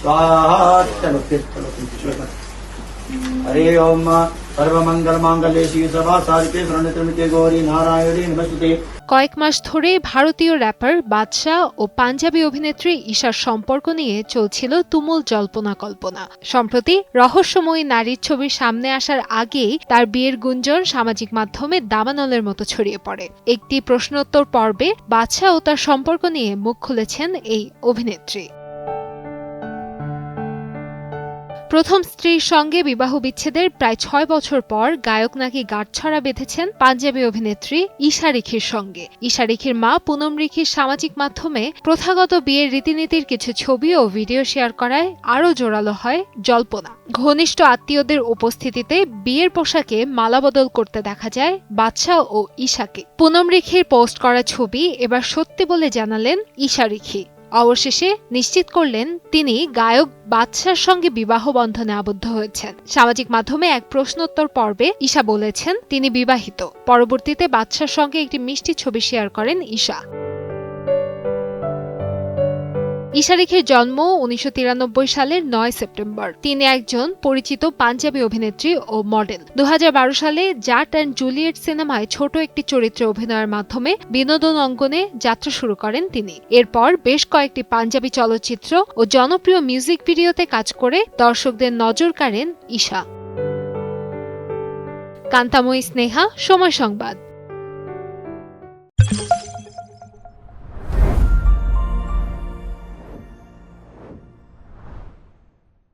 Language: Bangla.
स्वाहा। चलो फिर चलो हरे ओम सर्वमंगल मांगल्ये शिवे सर्वा साधिके शरण्ये त्र्यंबके गौरी नारायणी नमस्ते। কয়েক মাস ধরে ভারতীয় র্যাপার বাদশা ও পাঞ্জাবি অভিনেত্রী ঈশার সম্পর্ক নিয়ে চলছিল তুমুল জল্পনা কল্পনা। সম্প্রতি রহস্যময়ী নারীর ছবির সামনে আসার আগেই তার বিয়ের গুঞ্জন সামাজিক মাধ্যমে দাবানলের মতো ছড়িয়ে পড়ে। একটি প্রশ্নোত্তর পর্বে বাদশা ও তার সম্পর্ক নিয়ে মুখ খুলেছেন এই অভিনেত্রী। প্রথম স্ত্রীর সঙ্গে বিবাহ বিচ্ছেদের প্রায় ৬ বছর পর গায়ক নাকি গাঁটছড়া বেঁধেছেন পাঞ্জাবি অভিনেত্রী ঈশা রিখির সঙ্গে। ঈশা রিখির মা পুনম রিখির সামাজিক মাধ্যমে প্রথাগত বিয়ের রীতিনীতির কিছু ছবি ও ভিডিও শেয়ার করায় আরও জোরালো হয় জল্পনা। ঘনিষ্ঠ আত্মীয়দের উপস্থিতিতে বিয়ের পোশাকে মালাবদল করতে দেখা যায় বাদশা ও ঈশাকে। পুনম রিখির পোস্ট করা ছবি এবার সত্যি বলে জানালেন ঈশা রিখি। অবশেষে নিশ্চিত করলেন তিনি গায়ক বাদশার সঙ্গে বিবাহ বন্ধনে আবদ্ধ হয়েছেন। সামাজিক মাধ্যমে এক প্রশ্নোত্তর পর্বে ঈশা বলেছেন তিনি বিবাহিত। পরবর্তীতে বাদশার সঙ্গে একটি মিষ্টি ছবি শেয়ার করেন ঈশা। ঈশা রিখির জন্ম ১৯৯৩ সালের ৯ সেপ্টেম্বর। তিনি একজন পরিচিত পাঞ্জাবি অভিনেত্রী ও মডেল। ২০১২ সালে জাট অ্যান্ড জুলিয়েট সিনেমায় ছোট একটি চরিত্রে অভিনয়ের মাধ্যমে বিনোদন অঙ্গনে যাত্রা শুরু করেন তিনি। এরপর বেশ কয়েকটি পাঞ্জাবি চলচ্চিত্র ও জনপ্রিয় মিউজিক ভিডিওতে কাজ করে দর্শকদের নজর কাড়েন ঈশা। কান্তাময়ী স্নেহা, সময় সংবাদ।